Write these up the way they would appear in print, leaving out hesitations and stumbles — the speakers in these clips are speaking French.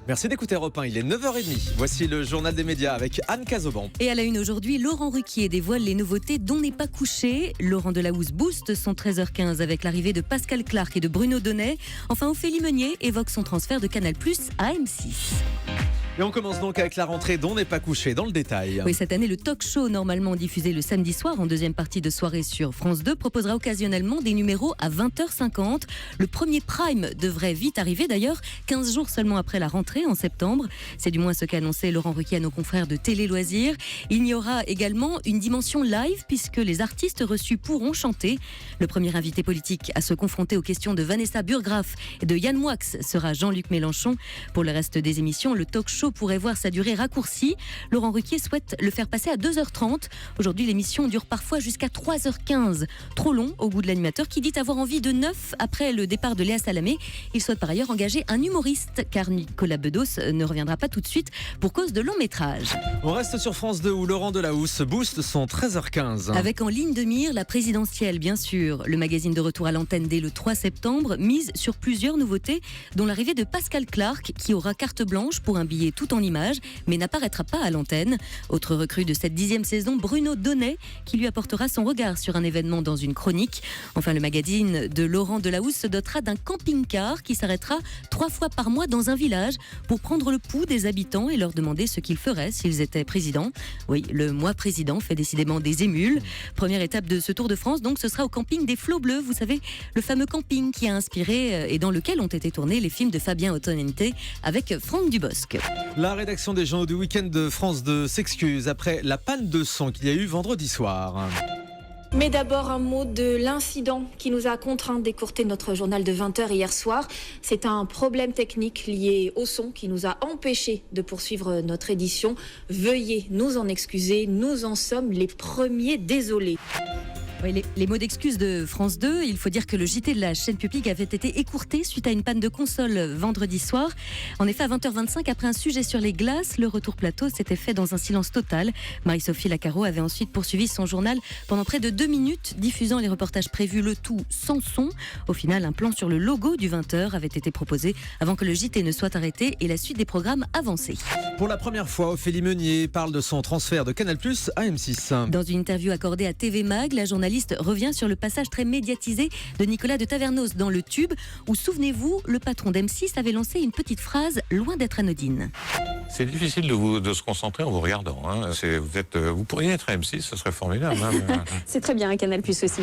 Merci d'écouter Europe 1, il est 9h30. Voici le journal des médias avec Anne Cazoban. Et à la une aujourd'hui, Laurent Ruquier dévoile les nouveautés dont n'est pas couché. Laurent Delahousse booste son 13h15 avec l'arrivée de Pascal Clark et de Bruno Donnet. Enfin, Ophélie Meunier évoque son transfert de Canal+ à M6. Et on commence donc avec la rentrée dont n'est pas couché dans le détail. Oui, cette année, le talk show, normalement diffusé le samedi soir en deuxième partie de soirée sur France 2, proposera occasionnellement des numéros à 20h50. Le premier prime devrait vite arriver d'ailleurs, 15 jours seulement après la rentrée en septembre. C'est du moins ce qu'a annoncé Laurent Ruquier à nos confrères de Télé Loisirs. Il y aura également une dimension live puisque les artistes reçus pourront chanter. Le premier invité politique à se confronter aux questions de Vanessa Burgraff et de Yann Moix sera Jean-Luc Mélenchon. Pour le reste des émissions, le talk show pourrait voir sa durée raccourcie. Laurent Ruquier souhaite le faire passer à 2h30. Aujourd'hui, l'émission dure parfois jusqu'à 3h15. Trop long au goût de l'animateur qui dit avoir envie de neuf après le départ de Léa Salamé. Il souhaite par ailleurs engager un humoriste car Nicolas Bedos ne reviendra pas tout de suite pour cause de long métrage. On reste sur France 2 où Laurent Delahousse booste son 13h15. Avec en ligne de mire la présidentielle, bien sûr. Le magazine de retour à l'antenne dès le 3 septembre mise sur plusieurs nouveautés, dont l'arrivée de Pascal Clark qui aura carte blanche pour un billet tout en images, mais n'apparaîtra pas à l'antenne. Autre recrue de cette 10e saison, Bruno Donnet, qui lui apportera son regard sur un événement dans une chronique. Enfin, le magazine de Laurent Delahousse se dotera d'un camping-car qui s'arrêtera 3 fois par mois dans un village pour prendre le pouls des habitants et leur demander ce qu'ils feraient s'ils étaient présidents. Oui, le mois président fait décidément des émules. Première étape de ce Tour de France, donc, ce sera au camping des Flots Bleus. Vous savez, le fameux camping qui a inspiré et dans lequel ont été tournés les films de Fabien Ottolente avec Franck Dubosc. La rédaction des journaux du week-end de France 2 s'excuse après la panne de son qu'il y a eu vendredi soir. Mais d'abord un mot de l'incident qui nous a contraints d'écourter notre journal de 20h hier soir. C'est un problème technique lié au son qui nous a empêchés de poursuivre notre édition. Veuillez nous en excuser, nous en sommes les premiers désolés. Oui, les mots d'excuse de France 2, il faut dire que le JT de la chaîne publique avait été écourté suite à une panne de console vendredi soir. En effet, à 20h25, après un sujet sur les glaces, le retour plateau s'était fait dans un silence total. Marie-Sophie Lacaro avait ensuite poursuivi son journal pendant près de 2 minutes, diffusant les reportages prévus, le tout sans son. Au final, un plan sur le logo du 20h avait été proposé avant que le JT ne soit arrêté et la suite des programmes avancés. Pour la première fois, Ophélie Meunier parle de son transfert de Canal+ à M6. Dans une interview accordée à TV Mag, la journaliste revient sur le passage très médiatisé de Nicolas de Tavernos dans Le Tube, où, souvenez-vous, le patron d'M6 avait lancé une petite phrase loin d'être anodine. C'est difficile de se concentrer en vous regardant. Hein. Vous pourriez être à M6, ce serait formidable. Hein. C'est très bien, un Canal+ aussi.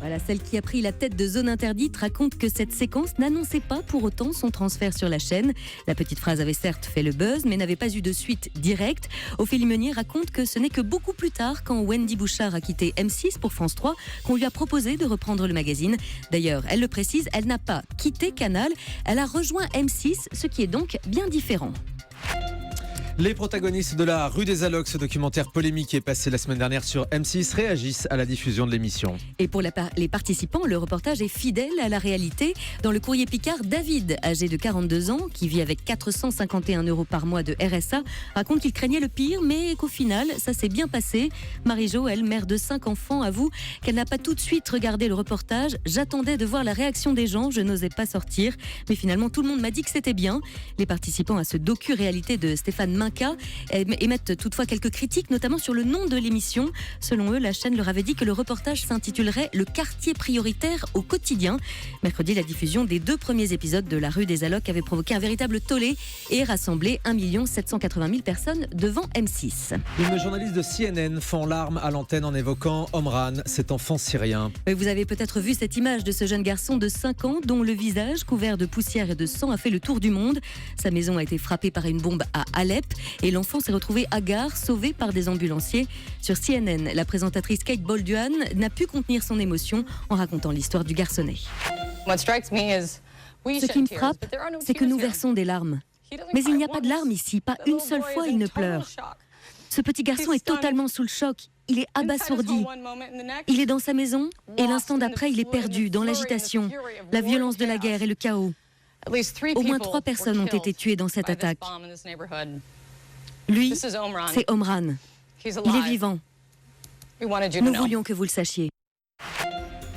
Voilà, celle qui a pris la tête de Zone Interdite raconte que cette séquence n'annonçait pas pour autant son transfert sur la chaîne. La petite phrase avait certes fait le buzz, mais n'avait pas eu de suite directe. Ophélie Meunier raconte que ce n'est que beaucoup plus tard, quand Wendy Bouchard a quitté M6 pour France 3, qu'on lui a proposé de reprendre le magazine. D'ailleurs, elle le précise, elle n'a pas quitté Canal, elle a rejoint M6, ce qui est donc bien différent. Les protagonistes de la rue des Allocs, ce documentaire polémique qui est passé la semaine dernière sur M6, réagissent à la diffusion de l'émission. Et pour les participants, le reportage est fidèle à la réalité. Dans le courrier Picard, David, âgé de 42 ans, qui vit avec 451 € par mois de RSA, raconte qu'il craignait le pire, mais qu'au final, ça s'est bien passé. Marie-Jo, elle, mère de 5 enfants, avoue qu'elle n'a pas tout de suite regardé le reportage. J'attendais de voir la réaction des gens, je n'osais pas sortir. Mais finalement, tout le monde m'a dit que c'était bien. Les participants à ce docu-réalité de Stéphane Minca émettent toutefois quelques critiques, notamment sur le nom de l'émission. Selon eux, la chaîne leur avait dit que le reportage s'intitulerait « Le quartier prioritaire au quotidien ». Mercredi, la diffusion des 2 premiers épisodes de la rue des Allocs avait provoqué un véritable tollé et rassemblé 1 780 000 personnes devant M6. Une journaliste de CNN fend l'arme à l'antenne en évoquant Omran, cet enfant syrien. Vous avez peut-être vu cette image de ce jeune garçon de 5 ans dont le visage couvert de poussière et de sang a fait le tour du monde. Sa maison a été frappée par une bombe à Alep et l'enfant s'est retrouvé hagard, sauvé par des ambulanciers. Sur CNN, la présentatrice Kate Bolduan n'a pu contenir son émotion en racontant l'histoire du garçonnet. Ce qui me frappe, c'est que nous versons des larmes. Mais il n'y a pas de larmes ici, pas une seule fois il ne pleure. Ce petit garçon est totalement sous le choc, il est abasourdi. Il est dans sa maison et l'instant d'après il est perdu dans l'agitation, la violence de la guerre et le chaos. Au moins 3 personnes ont été tuées dans cette attaque. Lui, c'est Omran. Il est vivant. Nous voulions que vous le sachiez.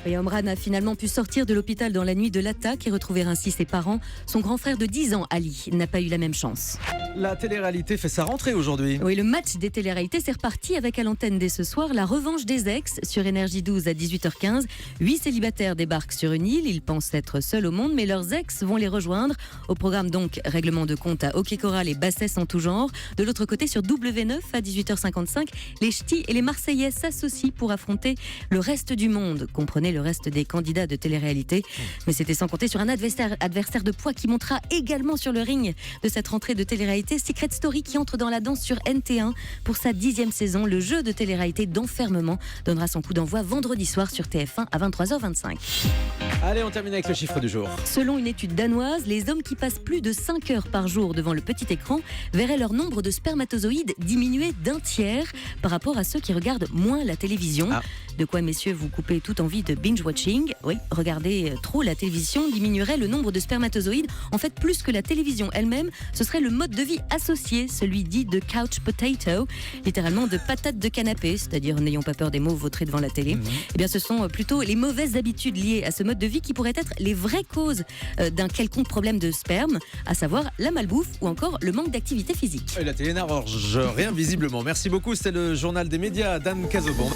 Et Omran a finalement pu sortir de l'hôpital dans la nuit de l'attaque et retrouver ainsi ses parents. Son grand frère de 10 ans, Ali, n'a pas eu la même chance. La télé-réalité fait sa rentrée aujourd'hui. Oui, le match des téléréalités, c'est reparti avec à l'antenne dès ce soir la revanche des ex sur Énergie 12 à 18h15. 8 célibataires débarquent sur une île. Ils pensent être seuls au monde, mais leurs ex vont les rejoindre. Au programme donc, règlement de compte à hockey choral et bassesse en tout genre. De l'autre côté, sur W9 à 18h55, les ch'tis et les Marseillais s'associent pour affronter le reste du monde. Comprenez le reste des candidats de télé-réalité. Mais c'était sans compter sur un adversaire de poids qui montera également sur le ring de cette rentrée de télé-réalité. Secret Story qui entre dans la danse sur NT1 pour sa 10e saison. Le jeu de télé-réalité d'enfermement donnera son coup d'envoi vendredi soir sur TF1 à 23h25. Allez, on termine avec le chiffre du jour. Selon une étude danoise, les hommes qui passent plus de 5 heures par jour devant le petit écran verraient leur nombre de spermatozoïdes diminuer d'un tiers par rapport à ceux qui regardent moins la télévision. De quoi, messieurs, vous coupez toute envie de binge-watching. Oui, regarder trop la télévision diminuerait le nombre de spermatozoïdes. En fait, plus que la télévision elle-même, ce serait le mode de vie associé, celui dit de couch potato, littéralement de patate de canapé, c'est-à-dire, n'ayons pas peur des mots vautrés devant la télé. Eh bien, ce sont plutôt les mauvaises habitudes liées à ce mode de vie qui pourraient être les vraies causes d'un quelconque problème de sperme, à savoir la malbouffe ou encore le manque d'activité physique. Et la télé n'arrange rien visiblement. Merci beaucoup, c'était le journal des médias d'Anne Cazobon.